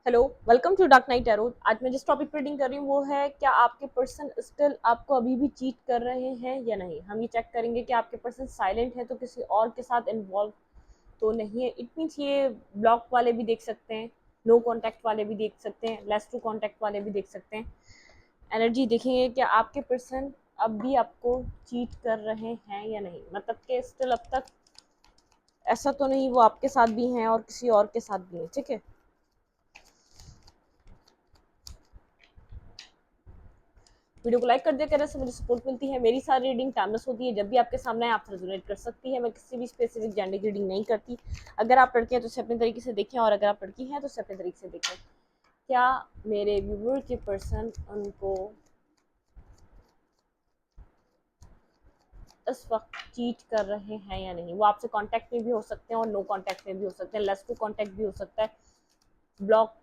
Hello, welcome to dark night tarot. आज मैं जिस टॉपिक पर रीडिंग कर रही हूँ वो है, क्या आपके पर्सन स्टिल आपको अभी भी चीट कर रहे हैं या नहीं। हम ये चेक करेंगे कि आपके पर्सन साइलेंट है तो किसी और के साथ इन्वॉल्व तो नहीं है। इट मीन्स ये ब्लॉक वाले भी देख सकते हैं, नो कॉन्टैक्ट वाले भी देख सकते हैं, लेस टू कॉन्टैक्ट वाले भी देख सकते हैं। एनर्जी देखेंगे कि आपके पर्सन अब भी आपको चीट कर रहे हैं या नहीं, मतलब कि स्टिल अब तक ऐसा तो नहीं वो आपके साथ भी हैं और किसी और के साथ भी हैं। ठीक है, वीडियो को लाइक कर दिया करें से मुझे सपोर्ट मिलती है। मेरी सारी रीडिंग टाइमलेस होती है, जब भी आपके सामने आए आपसे रेजोनेट कर सकती है। मैं किसी भी स्पेसिफिक जेंडर की रीडिंग नहीं करती। अगर आप लड़के हैं तो उसे अपने तरीके से देखें, और अगर आप लड़की हैं तो उसे अपने तरीके से देखें। क्या मेरे व्यूवर के पर्सन उनको इस वक्त चीट कर रहे हैं या नहीं। वो आपसे कांटेक्ट में भी हो सकते हैं और नो कांटेक्ट में भी हो सकते हैं, लेस टू कांटेक्ट भी हो सकता है, ब्लॉक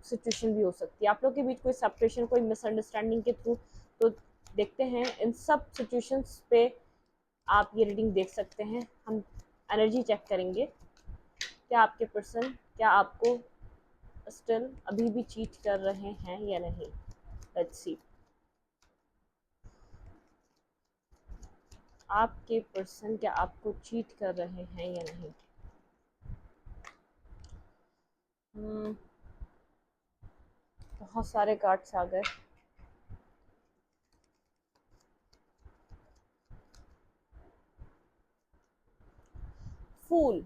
सिचुएशन भी हो सकती है, आप लोग के बीच कोई सेपरेशन, कोई मिसअंडरस्टैंडिंग के थ्रू। तो देखते हैं इन सब सिचुएशंस पे आप ये रीडिंग देख सकते हैं। हम एनर्जी चेक करेंगे, क्या आपके पर्सन क्या आपको स्टिल अभी भी चीट कर रहे हैं या नहीं। लेट्स सी, आपके पर्सन क्या आपको चीट कर रहे हैं या नहीं। बहुत सारे कार्ड्स आ गए। Fool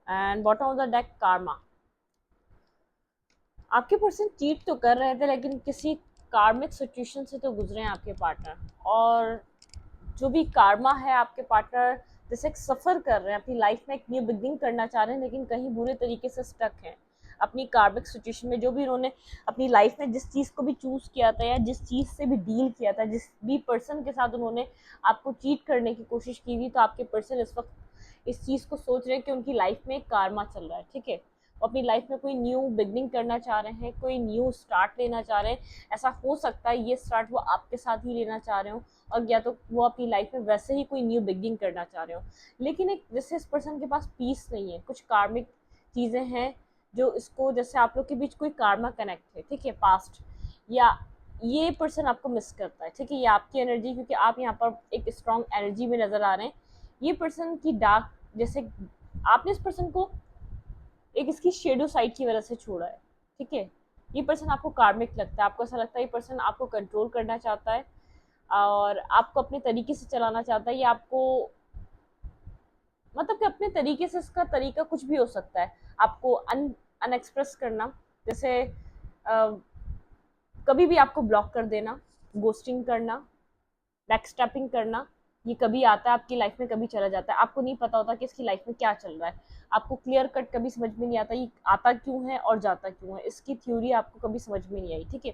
and bottom of the deck karma. आपके पर्सन चीट तो कर रहे थे, लेकिन किसी कार्मिक सिचुएशन से तो गुजरे हैं आपके पार्टनर। और जो भी कार्मा है, आपके पार्टनर जैसे एक सफ़र कर रहे हैं, अपनी लाइफ में एक न्यू बिगनिंग करना चाह रहे हैं, लेकिन कहीं बुरे तरीके से स्टक हैं अपनी कार्मिक सिचुएशन में। जो भी उन्होंने अपनी लाइफ में जिस चीज़ को भी चूज़ किया था या जिस चीज़ से भी डील किया था, जिस भी पर्सन के साथ उन्होंने आपको चीट करने की कोशिश की थी, तो आपके पर्सन इस वक्त इस चीज़ को सोच रहे हैं कि उनकी लाइफ में एक कार्मा चल रहा है। ठीक है, वो अपनी लाइफ में कोई न्यू बिगनिंग करना चाह रहे हैं, कोई न्यू स्टार्ट लेना चाह रहे हैं। ऐसा हो सकता है ये स्टार्ट वो आपके साथ ही लेना चाह रहे हो, और या तो वो अपनी लाइफ में वैसे ही कोई न्यू बिगनिंग करना चाह रहे हो। लेकिन एक जैसे इस पर्सन के पास पीस नहीं है, कुछ कार्मिक चीज़ें हैं जो इसको, जैसे आप लोग के बीच कोई कार्मा कनेक्ट है, ठीक है, पास्ट, या ये पर्सन आपको मिस करता है। ठीक है, ये आपकी एनर्जी, क्योंकि आप यहाँ पर एक स्ट्रॉन्ग एनर्जी में नज़र आ रहे हैं। ये पर्सन की डार्क, जैसे आपने इस पर्सन को एक इसकी शेडो साइड की वजह से छोड़ा है। ठीक है, ये पर्सन आपको कार्मिक लगता है, आपको ऐसा लगता है ये पर्सन आपको कंट्रोल करना चाहता है और आपको अपने तरीके से चलाना चाहता है। ये आपको, मतलब कि अपने तरीके से, इसका तरीका कुछ भी हो सकता है, आपको अनएक्सप्रेस करना, जैसे कभी भी आपको ब्लॉक कर देना, गोस्टिंग करना, बैकस्टैपिंग करना। ये कभी आता है आपकी लाइफ में, कभी चला जाता है, आपको नहीं पता होता कि इसकी लाइफ में क्या चल रहा है। आपको क्लियर कट कभी समझ में नहीं आता ये आता क्यों है और जाता क्यों है, इसकी थ्योरी आपको कभी समझ में नहीं आई। ठीक है,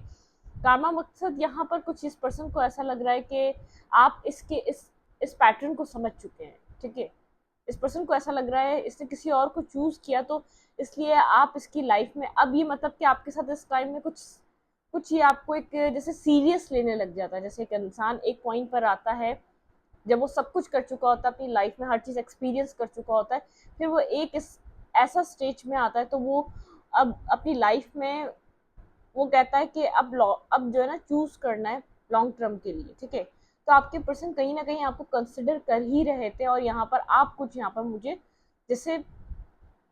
कार्मा मकसद यहाँ पर कुछ इस पर्सन को ऐसा लग रहा है कि आप इसके इस पैटर्न को समझ चुके हैं। ठीक है, इस पर्सन को ऐसा लग रहा है इसने किसी और को चूज किया, तो इसलिए आप इसकी लाइफ में अब ये, मतलब कि आपके साथ इस टाइम में कुछ कुछ ये आपको एक जैसे सीरियस लेने लग जाता है। जैसे एक इंसान एक पॉइंट पर आता है जब वो सब कुछ कर चुका होता है, अपनी लाइफ में हर चीज़ एक्सपीरियंस कर चुका होता है, फिर वो एक इस ऐसा स्टेज में आता है, तो वो अब अपनी लाइफ में वो कहता है कि अब जो है ना, चूज करना है लॉन्ग टर्म के लिए। ठीक है, तो आपके पर्सन कहीं ना कहीं आपको कंसिडर कर ही रहे थे, और यहाँ पर आप कुछ, यहाँ पर मुझे जैसे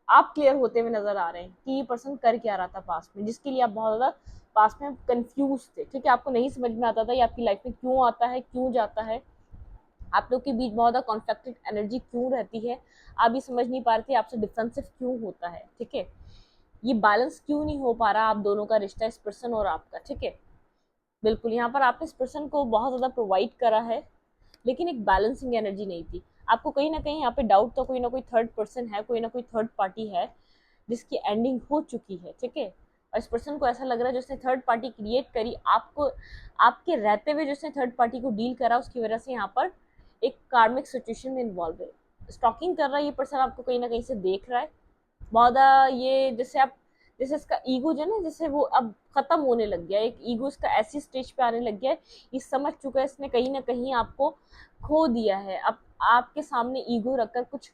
आप क्लियर होते हुए नजर आ रहे हैं कि ये पर्सन कर क्या रहा था पास्ट में, जिसके लिए आप बहुत ज़्यादा पास्ट में कंफ्यूज थे। ठीक है, आपको नहीं समझ में आता था ये आपकी लाइफ में क्यों आता है, क्यों जाता है, आप लोग के बीच बहुत ज़्यादा कॉन्फ्लिक्टेड एनर्जी क्यों रहती है, आप ये समझ नहीं पा रहे थे आपसे डिफेंसिव क्यों होता है। ठीक है, ये बैलेंस क्यों नहीं हो पा रहा आप दोनों का रिश्ता, इस पर्सन और आपका। ठीक है, बिल्कुल यहाँ पर आपने इस पर्सन को बहुत ज़्यादा प्रोवाइड करा है, लेकिन एक बैलेंसिंग एनर्जी नहीं थी। आपको कहीं ना कहीं यहाँ पे डाउट, तो कोई ना कोई थर्ड पर्सन है, कोई ना कोई थर्ड पार्टी है जिसकी एंडिंग हो चुकी है। ठीक है, और इस पर्सन को ऐसा लग रहा है जिसने थर्ड पार्टी क्रिएट करी आपको, आपके रहते हुए जिसने थर्ड पार्टी को डील करा, उसकी वजह से यहाँ पर एक कार्मिक सिचुएशन में इन्वॉल्व है। स्टॉकिंग कर रहा है ये पर्सन, आपको कहीं ना कहीं से देख रहा है बहुत ज़्यादा। ये जैसे आप, जैसे इसका ईगो जो है ना, जैसे वो अब खत्म होने लग गया है, एक ईगो इसका ऐसी स्टेज पे आने लग गया है, ये समझ चुका है इसने कहीं ना कहीं आपको खो दिया है। अब आपके सामने ईगो रखकर कुछ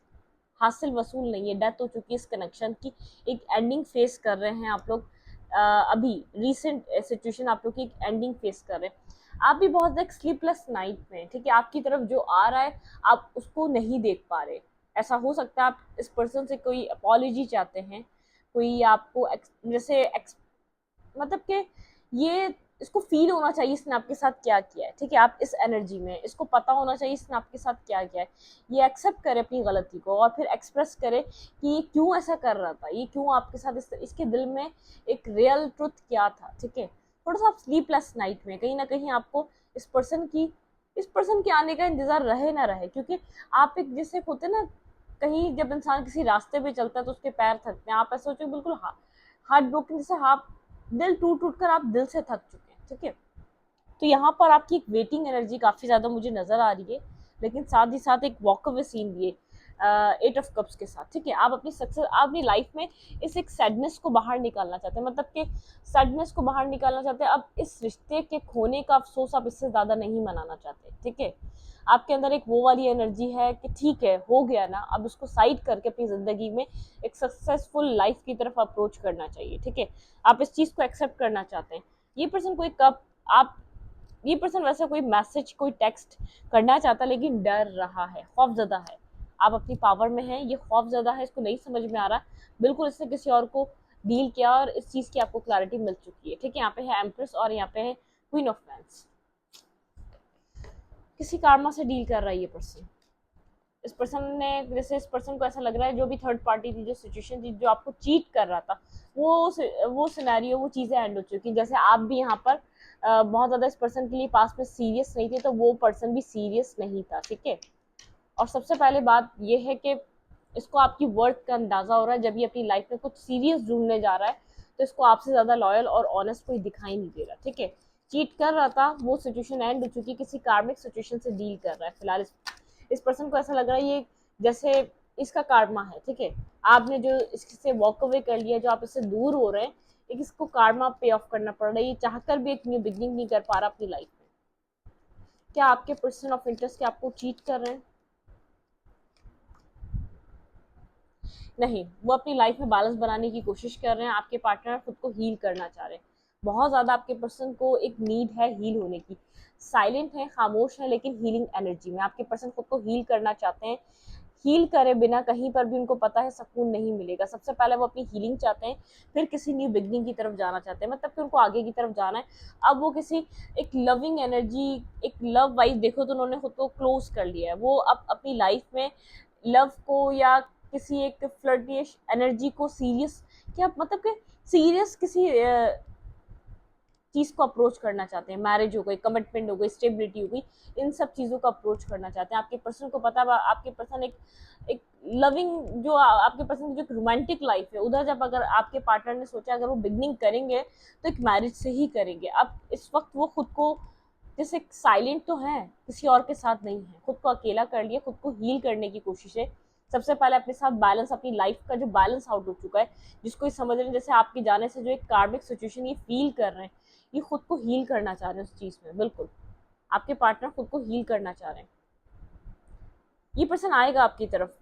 हासिल वसूल नहीं है, डेथ हो चुकी है इस कनेक्शन की, एक एंडिंग फेस कर रहे हैं आप लोग। अभी रिसेंट सिचुएशन आप लोग की एक एंडिंग फेस कर रहे हैं। आप भी बहुत एक स्लीपलेस नाइट में, ठीक है, आपकी तरफ जो आ रहा है आप उसको नहीं देख पा रहे। ऐसा हो सकता है आप इस पर्सन से कोई अपॉलॉजी चाहते हैं, कोई आपको जैसे मतलब कि ये इसको फील होना चाहिए इसने आपके साथ क्या किया है, ठीक है, आप इस एनर्जी में, इसको पता होना चाहिए इसने आपके साथ क्या किया है। ये एक्सेप्ट करे अपनी गलती को और फिर एक्सप्रेस करे कि ये क्यों ऐसा कर रहा था, ये क्यों आपके साथ इसके दिल में एक रियल ट्रुथ क्या था, ठीक है। थोड़ा सा आप स्लीपलेस नाइट में कहीं ना कहीं आपको इस पर्सन के आने का इंतजार रहे ना रहे, क्योंकि आप एक जैसे होते ना, कहीं जब इंसान किसी रास्ते पे चलता है तो उसके पैर थकते हैं, आप ऐसा सोचो बिल्कुल हार्ट ब्रोकन, जैसे आप दिल टूट टूट कर आप दिल से थक चुके हैं, ठीक है। तो यहाँ पर आपकी एक वेटिंग एनर्जी काफी ज्यादा मुझे नजर आ रही है, लेकिन साथ ही साथ एक वॉक अवे सीन भी है 8 ऑफ कप्स के साथ, ठीक है। आप अपनी सक्सेस, आप अपनी लाइफ में इस एक सैडनेस को बाहर निकालना चाहते हैं, मतलब कि सैडनेस को बाहर निकालना चाहते हैं। अब इस रिश्ते के खोने का अफसोस आप इससे ज्यादा नहीं मनाना चाहते, ठीक है। आपके अंदर एक वो वाली एनर्जी है कि ठीक है, हो गया ना, अब उसको साइड करके अपनी जिंदगी में एक सक्सेसफुल लाइफ की तरफ अप्रोच करना चाहिए, ठीक है। आप इस चीज को एक्सेप्ट करना चाहते हैं। ये पर्सन कोई कब आप ये पर्सन वैसा कोई मैसेज, कोई टेक्स्ट करना चाहता, लेकिन डर रहा है, खौफजदा है। आप अपनी पावर में हैं, ये खौफजदा है, इसको नहीं समझ में आ रहा, बिल्कुल इसने किसी और को डील किया और इस चीज की आपको क्लैरिटी मिल चुकी है, ठीक है। यहाँ पे है एम्प्रेस और यहाँ पे है क्वीन ऑफ वैंड्स। किसी कारमा से डील कर रहा है ये पर्सन। इस पर्सन ने, जैसे इस पर्सन को ऐसा लग रहा है जो भी थर्ड पार्टी थी, जो सिचुएशन थी, जो आपको चीट कर रहा था, वो सिनेरियो, वो चीजें एंड हो चुकी। जैसे आप भी यहाँ पर बहुत ज्यादा इस पर्सन के लिए पास में सीरियस नहीं थे, तो वो पर्सन भी सीरियस नहीं था, ठीक है। और सबसे पहले बात ये है कि इसको आपकी वर्थ का अंदाजा हो रहा है। जब ये अपनी लाइफ में कुछ सीरियस ढूंढने जा रहा है तो इसको आपसे ज्यादा लॉयल और ऑनेस्ट कोई दिखाई नहीं दे रहा, ठीक है। चीट कर रहा था, वो सिचुएशन एंड हो चुकी, किसी कार्मिक सिचुएशन से डील कर रहा है फिलहाल। इस पर्सन को ऐसा लग रहा है ये जैसे इसका कार्मा है, ठीक है। आपने जो इससे वॉक अवे कर लिया, जो आप इससे दूर हो रहे हैं, एक इसको कार्मा पे ऑफ करना पड़ रहा है। ये चाहकर भी एक न्यू बिगनिंग नहीं कर पा रहा अपनी लाइफ में। क्या आपके पर्सन ऑफ इंटरेस्ट के आपको चीट कर रहे हैं? नहीं, वो अपनी लाइफ में बैलेंस बनाने की कोशिश कर रहे हैं। आपके पार्टनर खुद को हील करना चाह रहे हैं, बहुत ज्यादा आपके पर्सन को एक नीड है हील होने की। साइलेंट है, खामोश है, लेकिन हीलिंग एनर्जी में आपके पर्सन खुद को हील करना चाहते हैं। हील करे बिना कहीं पर भी उनको पता है सुकून नहीं मिलेगा। सबसे पहले वो अपनी हीलिंग चाहते हैं, फिर किसी न्यू बिगनिंग की तरफ जाना चाहते हैं, मतलब कि उनको आगे की तरफ जाना है। अब वो किसी एक लविंग एनर्जी, एक लव वाइज देखो तो उन्होंने खुद को क्लोज कर लिया है। वो अब अपनी लाइफ में लव को या किसी एक फ्लर्टिश एनर्जी को सीरियस, क्या मतलब कि सीरियस किसी चीज को अप्रोच करना चाहते हैं। मैरिज हो गई, कमिटमेंट हो गई, स्टेबिलिटी हो गई, इन सब चीजों को अप्रोच करना चाहते हैं। आपके पर्सन को पता है आपके पर्सन एक लविंग, जो आपके पर्सन की जो रोमांटिक लाइफ है, उधर जब अगर आपके पार्टनर ने सोचा अगर वो बिगनिंग करेंगे तो एक मैरिज से ही करेंगे। अब इस वक्त वो खुद को जैसे साइलेंट तो है, किसी और के साथ नहीं है, खुद को अकेला कर लिया, खुद को हील करने की कोशिश है। सबसे पहले अपने साथ बैलेंस, अपनी लाइफ का जो बैलेंस आउट हो चुका है, जिसको ये समझ रहे हैं जैसे आपके जाने से जो एक कार्मिक सिचुएशन ये फील कर रहे हैं, ये खुद को हील करना चाह रहे हैं उस चीज में। बिल्कुल आपके पार्टनर खुद को हील करना चाह रहे हैं। ये पर्सन आएगा आपकी तरफ,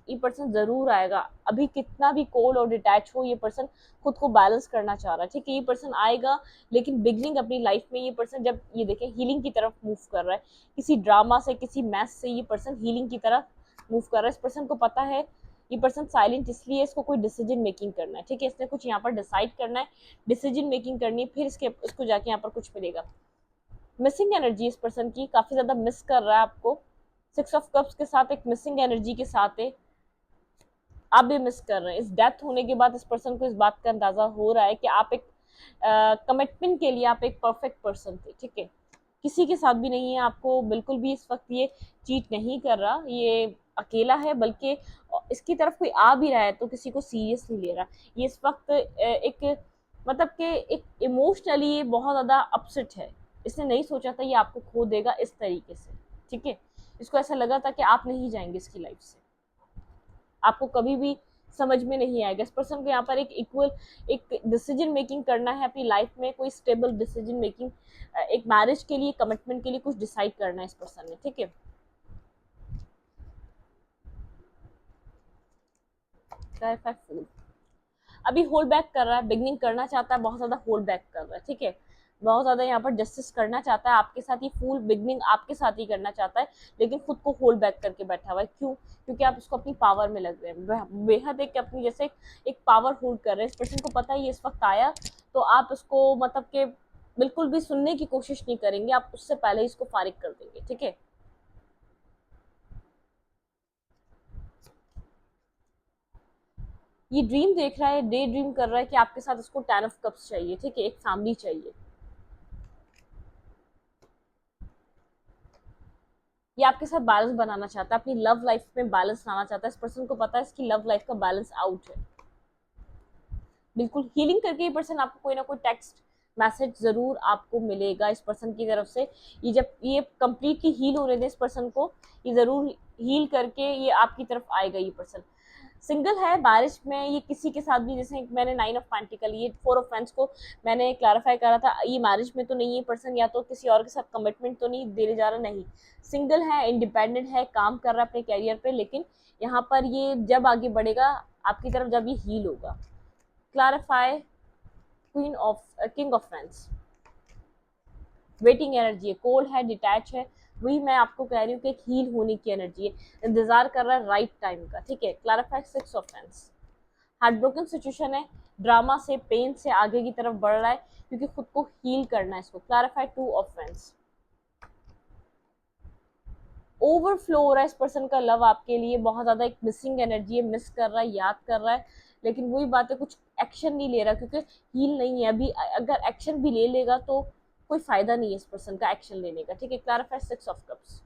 ये पर्सन जरूर आएगा। अभी कितना भी कोल्ड और डिटैच हो, ये पर्सन खुद को बैलेंस करना चाह रहा है, ठीक है। ये पर्सन आएगा, लेकिन बिगनिंग अपनी लाइफ में ये पर्सन जब ये देखें हीलिंग की तरफ मूव कर रहा है, किसी ड्रामा से, किसी मैस से ये पर्सन हीलिंग की तरफ मूव कर रहा है। इस पर्सन को पता है ये पर्सन साइलेंट इसलिए, इसको कोई डिसीजन मेकिंग करना है, ठीक है। इसने कुछ यहाँ पर डिसाइड करना है, डिसीजन मेकिंग करनी है, फिर इसको जाके यहाँ पर कुछ मिलेगा। मिसिंग एनर्जी इस पर्सन की काफी ज्यादा मिस कर रहा है आपको। 6 ऑफ कप्स के साथ एक मिसिंग एनर्जी के साथ है, आप भी मिस कर रहे हैं। इस डेथ होने के बाद इस पर्सन को इस बात का अंदाजा हो रहा है कि आप एक कमिटमेंट के लिए आप एक परफेक्ट पर्सन थे, ठीक है। किसी के साथ भी नहीं है, आपको बिल्कुल भी इस वक्त ये चीट नहीं कर रहा, ये अकेला है, बल्कि इसकी तरफ कोई आ भी रहा है तो किसी को सीरियस नहीं ले रहा। ये इस वक्त एक मतलब कि एक इमोशनली बहुत ज्यादा अपसेट है। इसने नहीं सोचा था ये आपको खो देगा इस तरीके से, ठीक है। इसको ऐसा लगा था कि आप नहीं जाएंगे इसकी लाइफ से, आपको कभी भी समझ में नहीं आएगा। इस पर्सन को यहाँ पर एक इक्वल एक डिसीजन मेकिंग करना है अपनी लाइफ में, कोई स्टेबल डिसीजन मेकिंग, एक मैरिज के लिए, कमिटमेंट के लिए कुछ डिसाइड करना है इस पर्सन ने, ठीक है। क्लैरिफाई फूल। अभी होल्ड बैक कर रहा है, बिगनिंग करना चाहता है, बहुत ज्यादा होल्ड बैक कर रहा है, ठीक है, बहुत ज्यादा यहाँ पर जस्टिस करना चाहता है आपके साथ, ये फूल बिगनिंग आपके साथ ही करना चाहता है, लेकिन खुद को होल्ड बैक करके बैठा हुआ है। क्यों? क्योंकि आप इसको अपनी पावर में लग रहे हैं, बेहद एक अपनी जैसे एक पावर होल्ड कर रहे हैं। इस पर्सन को पता है ये इस वक्त आया, तो आप उसको मतलब के बिल्कुल भी सुनने की कोशिश नहीं करेंगे, आप उससे पहले इसको फारिग कर देंगे, ठीक है। ये ड्रीम देख रहा है, डे ड्रीम कर रहा है कि आपके साथ उसको 10 ऑफ कप्स चाहिए, ठीक है, एक फैमिली चाहिए। ये आपके साथ बैलेंस बनाना चाहता है, अपनी लव लाइफ में बैलेंस लाना चाहता है। इस पर्सन को पता है इसकी लव लाइफ का बैलेंस आउट है। बिल्कुल हीलिंग करके ये पर्सन आपको कोई ना कोई टेक्स्ट मैसेज जरूर आपको मिलेगा इस पर्सन की तरफ से। ये जब ये कंप्लीटली हील होने दें इस पर्सन को, ये जरूर हील करके ये आपकी तरफ आएगा। ये पर्सन सिंगल है, बारिश में, ये किसी के साथ भी, जैसे मैंने 9 ऑफ पेंटिकल, ये 4 ऑफ फैंस को मैंने क्लैरिफाई करा था, ये मैरिज में तो नहीं है पर्सन, या तो किसी और के साथ कमिटमेंट तो नहीं देने जा रहा, नहीं, सिंगल है, इंडिपेंडेंट है, काम कर रहा है अपने कैरियर पे, लेकिन यहाँ पर ये जब आगे बढ़ेगा आपकी तरफ, जब ये हील होगा। Clarify queen of king of fans, waiting energy है, कोल्ड है, डिटैच है, वही मैं आपको कह रही हूँ कि एक हील होने की एनर्जी है, इंतजार कर रहा है राइट टाइम का, ठीक है। Clarify 6 of fans, heart broken situation है, ड्रामा से, पेन से आगे की तरफ बढ़ रहा है क्योंकि खुद को हील करना है इसको। क्लैरिफाई 2 ऑफ फैंस, ओवरफ्लो हो रहा है इस पर्सन का लव आपके लिए, बहुत ज्यादा एक मिसिंग एनर्जी है, मिस कर रहा है, याद कर रहा है, लेकिन वही बात है, कुछ एक्शन नहीं ले रहा क्योंकि हील नहीं है अभी। अगर एक्शन भी ले लेगा तो कोई फायदा नहीं है इस पर्सन का एक्शन लेने का, ठीक है। क्लैरिफाई 6 ऑफ कप्स,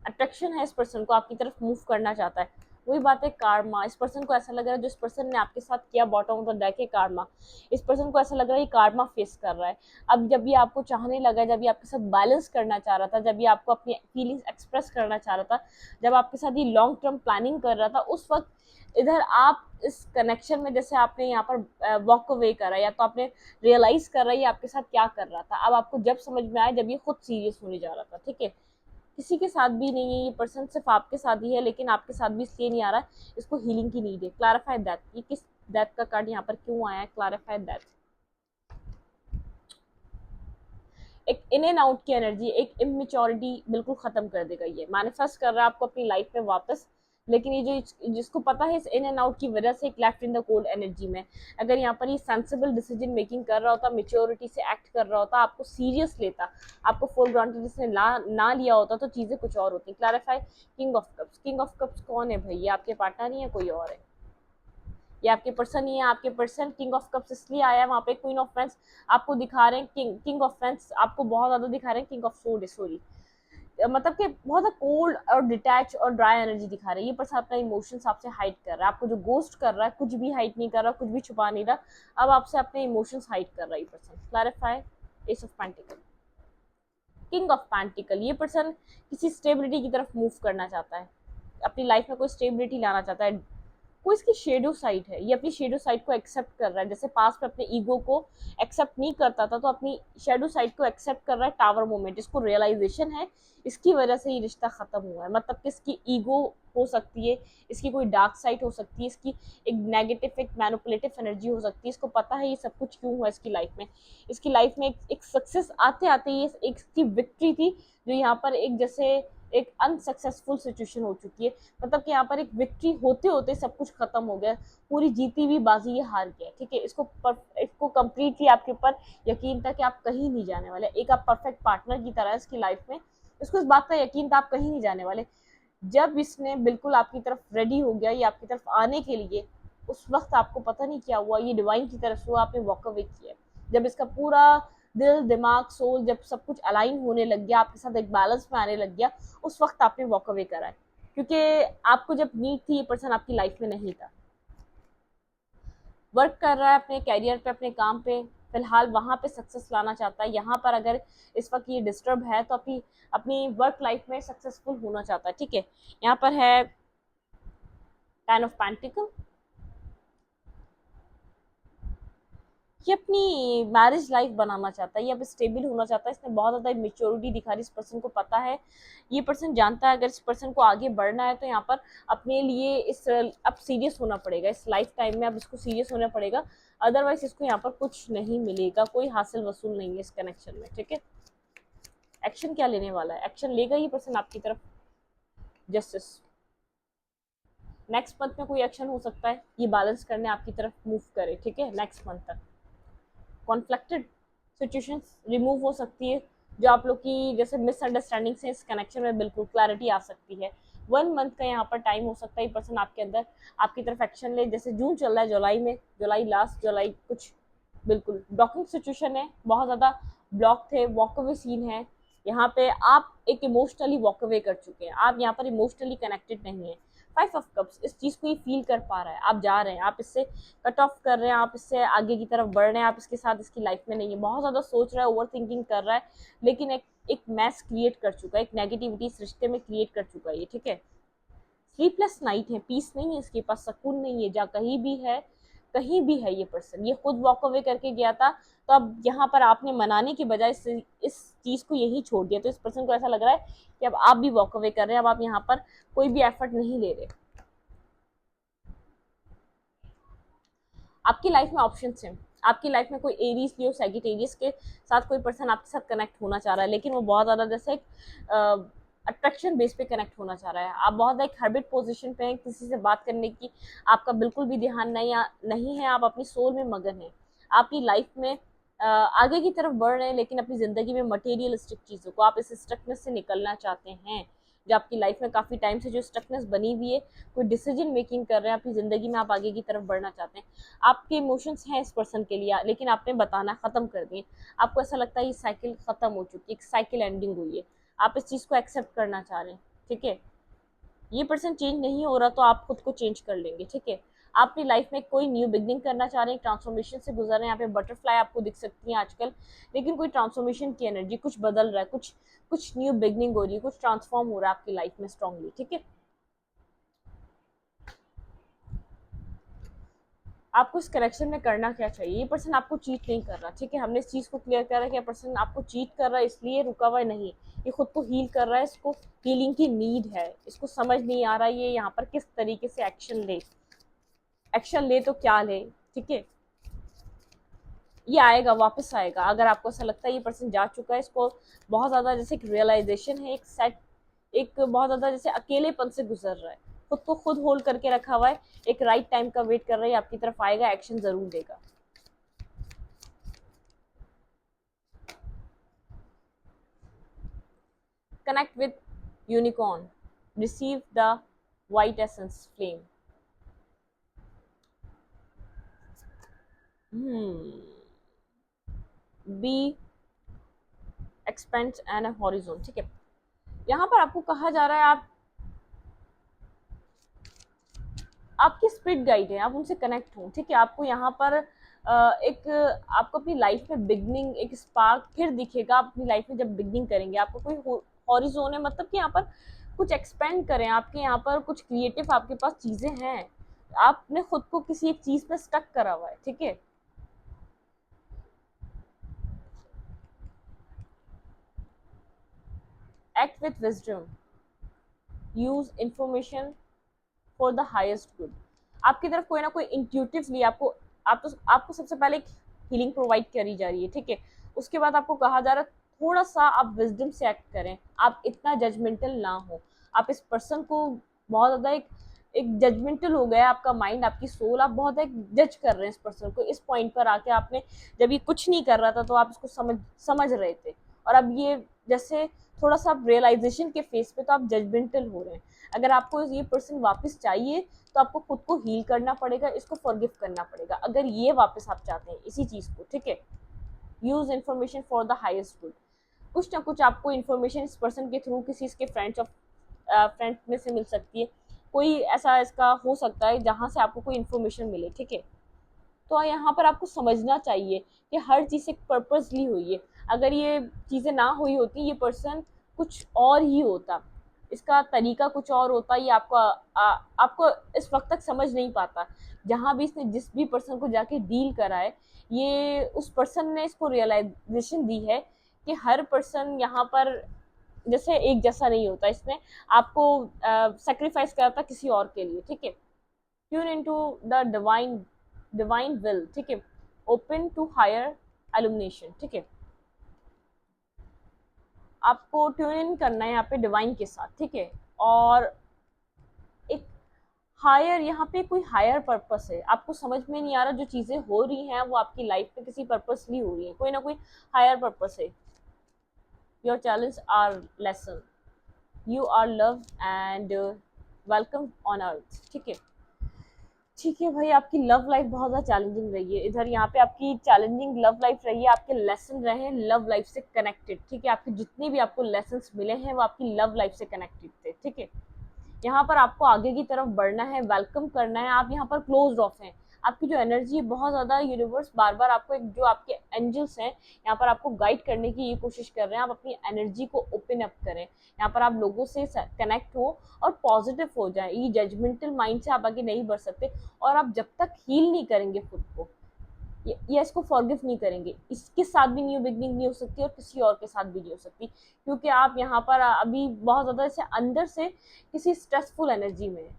अट्रैक्शन है, इस पर्सन को आपकी तरफ मूव करना चाहता है, वही बात है, कार्मा, इस पर्सन को ऐसा लग रहा है जो इस पर्सन ने आपके साथ किया, बॉटम ऑफ द डेक है कार्मा, इस पर्सन को ऐसा लग रहा है ये कार्मा फेस कर रहा है। अब जब ये आपको चाहने लगा, जब ये आपके साथ बैलेंस करना चाह रहा था, जब ये आपको अपनी फीलिंग्स एक्सप्रेस करना चाह रहा था, जब आपके साथ ये लॉन्ग टर्म प्लानिंग कर रहा था, उस वक्त इधर आप इस कनेक्शन में, जैसे आपने यहाँ पर वॉक अवे करा, या तो आपने रियलाइज कर रहा है ये आपके साथ क्या कर रहा था, अब आपको जब समझ में आया जब ये खुद सीरियस होने जा रहा था, ठीक है। किसी के साथ भी नहीं है ये पर्सन, सिर्फ आपके साथ ही है, लेकिन आपके साथ भी इसलिए नहीं आ रहा है, इसको हीलिंग की नीड है। क्लैरिफाई दैट, ये किस डेथ का कार्ड यहाँ पर क्यों आया है? क्लैरिफाई दैट, एक इन एंड आउट की एनर्जी, एक इमेच्योरिटी बिल्कुल खत्म कर देगा। ये मैनिफेस्ट कर रहा है आपको अपनी लाइफ में वापस, लेकिन ये जो जिसको पता है इस इन एंड आउट की वजह से एक left in the cold energy में, अगर यहाँ पर ये सेंसिबल डिसीजन मेकिंग कर रहा होता, मेच्योरिटी से एक्ट कर रहा होता, आपको सीरियस लेता, आपको फुल ग्रांटेड इसने ना लिया होता, तो चीजें कुछ और होती। Clarify king of cups, king of cups कौन है भाई? ये आपके पार्टनर नहीं है, कोई और है, ये आपके पर्सन ही है। आपके पर्सन किंग ऑफ कप्स इसलिए आया है, वहाँ पे क्वीन ऑफ फैंस आपको दिखा रहे हैं, किंग ऑफ फैंस आपको बहुत ज्यादा दिखा रहे हैं, किंग ऑफ सोर्ड सॉरी, मतलब कि बहुत कोल्ड और डिटैच और ड्राई एनर्जी दिखा रहा है। ये पर्सन अपना इमोशंस आपसे हाइड कर रहा है, आपको जो गोस्ट कर रहा है, कुछ भी हाइड नहीं कर रहा, कुछ भी छुपा नहीं रहा, अब आपसे अपने इमोशंस हाइड कर रहा है ये person. Clarify S of pentacle, king of pentacle, ये पर्सन किसी स्टेबिलिटी की तरफ मूव करना चाहता है, अपनी लाइफ में कोई स्टेबिलिटी लाना चाहता है। कोई इसकी शेडो साइड है, ये अपनी शेडो साइड को एक्सेप्ट कर रहा है, जैसे पास्ट में अपने ईगो को एक्सेप्ट नहीं करता था, तो अपनी शेडो साइड को एक्सेप्ट कर रहा है। टावर मोमेंट, इसको रियलाइजेशन है, इसकी वजह से ये रिश्ता खत्म हुआ है, मतलब कि इसकी ईगो हो सकती है, इसकी कोई डार्क साइड हो सकती है, इसकी एक नेगेटिव, एक मैनिपुलेटिव एनर्जी हो सकती है। इसको पता है ये सब कुछ क्यों हुआ इसकी लाइफ में, इसकी लाइफ में एक सक्सेस आते आते ये एक इसकी विक्ट्री थी, जो यहाँ पर एक जैसे एक अनसक्सेसफुल सिचुएशन हो चुकी है, मतलब कि यहाँ पर एक विक्ट्री होते होते सब कुछ खत्म हो गया, पूरी जीती हुई बाजी ये हार गया, ठीक है। इसको कंप्लीटली आपके ऊपर यकीन था कि आप कहीं नहीं जाने वाले, एक आप परफेक्ट पार्टनर की तरह इसकी लाइफ में, इसको इस बात का यकीन था आप कहीं नहीं जाने वाले। जब इसने बिल्कुल आपकी तरफ रेडी हो गया, ये आपकी तरफ आने के लिए, उस वक्त आपको पता नहीं क्या हुआ, ये डिवाइन की तरफ से हुआ, आपने वॉक अवे किया। जब इसका पूरा दिल, दिमाग, सोल, जब सब कुछ अलाइन होने लग गया, आपके साथ एक बैलेंस में आने लग गया, उस वक्त आपने वॉक अवे करा है, क्योंकि आपको जब नीड थी ये पर्सन आपकी लाइफ में नहीं था। वर्क कर रहा है अपने कैरियर पे, अपने काम पे, फिलहाल वहां पे सक्सेस लाना चाहता है। यहाँ पर अगर इस वक्त ये डिस्टर्ब है तो अपनी अपनी वर्क लाइफ में सक्सेसफुल होना चाहता है, ठीक है। यहाँ पर है 10 ऑफ पेंटिकल, ये अपनी मैरिज लाइफ बनाना चाहता है, ये अब स्टेबल होना चाहता है, इसने बहुत ज़्यादा मेच्योरिटी दिखा रही, इस पर्सन को पता है, ये पर्सन जानता है अगर इस पर्सन को आगे बढ़ना है तो यहाँ पर अपने लिए इस अब सीरियस होना पड़ेगा, इस लाइफ टाइम में अब इसको सीरियस होना पड़ेगा, अदरवाइज इसको यहाँ पर कुछ नहीं मिलेगा, कोई हासिल वसूल नहीं है इस कनेक्शन में, ठीक है। एक्शन क्या लेने वाला है, एक्शन लेगा ये पर्सन आपकी तरफ, जस्टिस। नेक्स्ट मंथ में कोई एक्शन हो सकता है, ये बैलेंस करने आपकी तरफ मूव करे, ठीक है, नेक्स्ट मंथ तक। कॉन्फ्लिक्टेड सिचुएशंस रिमूव हो सकती है, जो आप लोग की जैसे मिसअंडरस्टैंडिंग से इस कनेक्शन में बिल्कुल क्लैरिटी आ सकती है। 1 मंथ का यहाँ पर टाइम हो सकता है, ये पर्सन आपके अंदर आपकी तरफ एक्शन ले, जैसे जून चल रहा है, जुलाई में, जुलाई लास्ट, जुलाई कुछ बिल्कुल ब्लॉकिंग सिचुएशन है, बहुत ज़्यादा ब्लॉक थे, वॉक अवे सीन है, यहाँ पे आप एक इमोशनली वॉक अवे कर चुके हैं, आप यहाँ पर इमोशनली कनेक्टेड नहीं है। 5 ऑफ कप्स इस चीज़ को ये फील कर पा रहा है, आप जा रहे हैं, आप इससे कट ऑफ कर रहे हैं, आप इससे आगे की तरफ बढ़ रहे हैं, आप इसके साथ इसकी लाइफ में नहीं है, बहुत ज़्यादा सोच रहा है, ओवर थिंकिंग कर रहा है, लेकिन एक मैस क्रिएट कर चुका है, एक नेगेटिविटी इस रिश्ते में क्रिएट कर चुका है ये, ठीक है। स्लीपलेस नाइट है, पीस नहीं है इसके पास, सुकून नहीं है, जहाँ कहीं भी है ये पर्सन, ये खुद वॉक अवे करके गया था, तो अब यहाँ पर आपने मनाने की बजाय इस चीज़ को यही छोड़ दिया, तो इस पर्सन को ऐसा लग रहा है कि अब आप भी वॉक अवे कर रहे हैं, अब आप यहाँ पर कोई भी एफर्ट नहीं ले रहे। आपकी लाइफ में ऑप्शंस हैं, आपकी लाइफ में कोई एरीज लियो सैजिटेरियस के साथ कोई पर्सन आपके साथ कनेक्ट होना चाह रहा है, लेकिन वो बहुत ज़्यादा जैसे अट्रैक्शन बेस पे कनेक्ट होना चाह रहा है, आप बहुत एक हैबिट पोजीशन पे हैं, किसी से बात करने की आपका बिल्कुल भी ध्यान नहीं है, आप अपनी सोल में मगन हैं, आपकी लाइफ में आगे की तरफ बढ़ रहे हैं, लेकिन अपनी ज़िंदगी में मटेरियलिस्टिक चीज़ों को आप इस स्टकनेस से निकलना चाहते हैं, जो आपकी लाइफ में काफ़ी टाइम से जो स्टकनेस बनी हुई है, कोई डिसीजन मेकिंग कर रहे हैं अपनी ज़िंदगी में, आप आगे की तरफ बढ़ना चाहते हैं, आपके इमोशंस हैं इस पर्सन के लिए, लेकिन आपने बताना ख़त्म कर दिए, आपको ऐसा लगता है ये साइकिल ख़त्म हो चुकी है, एक साइकिल एंडिंग हुई है, आप इस चीज़ को एक्सेप्ट करना चाह रहे हैं, ठीक है। ये पर्सन चेंज नहीं हो रहा तो आप खुद को चेंज कर लेंगे, ठीक है। आप अपनी लाइफ में कोई न्यू बिगनिंग करना चाह रहे हैं, ट्रांसफॉर्मेशन से गुजर रहे हैं, यहाँ पे बटरफ्लाई आपको दिख सकती है आजकल, लेकिन कोई ट्रांसफॉर्मेशन की एनर्जी, कुछ बदल रहा है, कुछ न्यू बिगनिंग हो रही है, कुछ ट्रांसफॉर्म हो रहा है आपकी लाइफ में स्ट्रांगली, ठीक है। आपको इस कनेक्शन में करना क्या चाहिए, ये पर्सन आपको चीट नहीं कर रहा, ठीक है, हमने इस चीज़ को क्लियर करा कि ये पर्सन आपको चीट कर रहा है इसलिए रुका हुआ नहीं, ये खुद को हील कर रहा है, इसको हीलिंग की नीड है, इसको समझ नहीं आ रहा है ये यहाँ पर किस तरीके से एक्शन ले तो क्या ले, ठीक है। ये आएगा, वापस आएगा, अगर आपको ऐसा लगता है ये पर्सन जा चुका है, इसको बहुत ज़्यादा जैसे एक रियलाइजेशन है, एक बहुत ज़्यादा जैसे अकेलेपन से गुजर रहा है, खुद को खुद होल्ड करके रखा हुआ है, एक राइट टाइम का वेट कर रहा है, आपकी तरफ आएगा, एक्शन जरूर देगा। Connect with unicorn, receive the white essence flame. Be expanse and horizon, ठीक है। यहाँ पर आपको कहा जा रहा है आप आपके स्पिरिट गाइड है, आप उनसे कनेक्ट हो, ठीक है। आपको यहाँ पर एक आपको अपनी लाइफ में बिगनिंग, एक स्पार्क फिर दिखेगा, आप अपनी लाइफ में जब बिगनिंग करेंगे, आपको कोई हॉरिजोन है, मतलब कि यहाँ पर कुछ एक्सपेंड करें, आपके यहाँ पर कुछ क्रिएटिव आपके पास चीज़ें हैं, आपने खुद को किसी एक चीज़ पे स्टक करा हुआ है, ठीक है। Act with wisdom, use information for the highest good, आपकी तरफ कोई ना कोई इंट्यूटिवली आपको सबसे पहले एक हीलिंग प्रोवाइड करी जा रही है, ठीक है। उसके बाद आपको कहा जा रहा है थोड़ा सा आप विजडम से एक्ट करें, आप इतना जजमेंटल ना हो, आप इस पर्सन को बहुत ज़्यादा एक जजमेंटल हो गया आपका माइंड, आपकी सोल, आप बहुत एक जज कर रहे हैं इस पर्सन को, इस पॉइंट पर आके आपने जब ये कुछ नहीं कर रहा था तो आप इसको समझ रहे थे, और अब ये जैसे थोड़ा सा आप रियलाइजेशन के फेस पे तो आप जजमेंटल हो रहे हैं। अगर आपको ये पर्सन वापस चाहिए तो आपको खुद को हील करना पड़ेगा, इसको फॉरगिव करना पड़ेगा, अगर ये वापस आप चाहते हैं इसी चीज़ को, ठीक है। Use information for the highest good, कुछ ना कुछ आपको इन्फॉर्मेशन इस पर्सन के थ्रू किसी इसके फ्रेंड में से मिल सकती है, कोई ऐसा इसका हो सकता है जहाँ से आपको कोई इन्फॉर्मेशन मिले, ठीक है। तो यहाँ पर आपको समझना चाहिए कि हर चीज़ एक पर्पसली हुई है, अगर ये चीज़ें ना हुई होती ये पर्सन कुछ और ही होता, इसका तरीका कुछ और होता है, ये आपको इस वक्त तक समझ नहीं पाता। जहाँ भी इसने जिस भी पर्सन को जाके डील करा है, ये उस पर्सन ने इसको रियलाइजेशन दी है कि हर पर्सन यहाँ पर जैसे एक जैसा नहीं होता। इसने आपको सेक्रीफाइस करा था किसी और के लिए, ठीक है। Tune into the divine will, ठीक है। ओपन टू हायर एलुमिनेशन, ठीक है। आपको ट्यून इन करना है यहाँ पे डिवाइन के साथ, ठीक है। और एक हायर, यहाँ पे कोई हायर पर्पस है, आपको समझ में नहीं आ रहा जो चीजें हो रही हैं वो आपकी लाइफ में किसी पर्पसली हो रही है, कोई ना कोई हायर पर्पस है। Your challenge are lesson, you are love and welcome on earth, ठीक है। ठीक है भाई, आपकी लव लाइफ बहुत ज़्यादा चैलेंजिंग रही है। इधर यहाँ पे आपकी चैलेंजिंग लव लाइफ रही है, आपके लेसन रहे हैं लव लाइफ से कनेक्टेड, ठीक है। आपके जितने भी आपको लेसन्स मिले हैं वो आपकी लव लाइफ से कनेक्टेड थे, ठीक है। यहाँ पर आपको आगे की तरफ बढ़ना है, वेलकम करना है। आप यहाँ पर क्लोज ऑफ हैं, आपकी जो एनर्जी है बहुत ज़्यादा, यूनिवर्स बार बार आपको एक जो आपके एंजल्स हैं यहाँ पर आपको गाइड करने की ये कोशिश कर रहे हैं। आप अपनी एनर्जी को ओपन अप करें, यहाँ पर आप लोगों से कनेक्ट हो और पॉजिटिव हो जाए। ये जजमेंटल माइंड से आप आगे नहीं बढ़ सकते, और आप जब तक हील नहीं करेंगे खुद को या इसको फॉरगिव नहीं करेंगे, इसके साथ भी न्यू बिगनिंग नहीं हो सकती और किसी और के साथ भी नहीं हो सकती, क्योंकि आप यहाँ पर अभी बहुत ज़्यादा ऐसे अंदर से किसी स्ट्रेसफुल एनर्जी में है।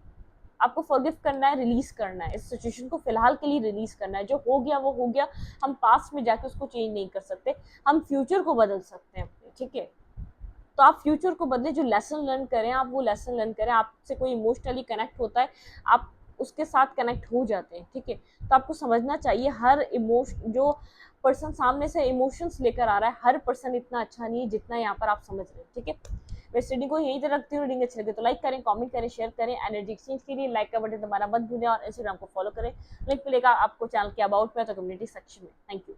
आपको फॉरगिव करना है, रिलीज करना है, इस सिचुएशन को फिलहाल के लिए रिलीज करना है। जो हो गया वो हो गया, हम पास्ट में जाके उसको चेंज नहीं कर सकते, हम फ्यूचर को बदल सकते हैं अपने, ठीक है। तो आप फ्यूचर को बदले, जो लेसन लर्न करें आप वो लेसन लर्न करें। आपसे कोई इमोशनली कनेक्ट होता है, आप उसके साथ कनेक्ट हो जाते हैं, ठीक है। तो आपको समझना चाहिए हर इमोशन जो पर्सन सामने से इमोशंस लेकर आ रहा है, हर पर्सन इतना अच्छा नहीं है जितना यहाँ पर आप समझ रहे हैं, ठीक है। मैं इस रीडिंग को यहीं तक रखती हूँ। रीडिंग अच्छी लगे तो लाइक करें, कमेंट करें, शेयर करें। एनर्जी एक्सचेंज के लिए लाइक का बटन दबाना मत भूलें और इंस्टाग्राम को फॉलो करें। लिंक मिलेगा आपको चैनल के अबाउट में तो कम्युनिटी सेक्शन में। Thank you.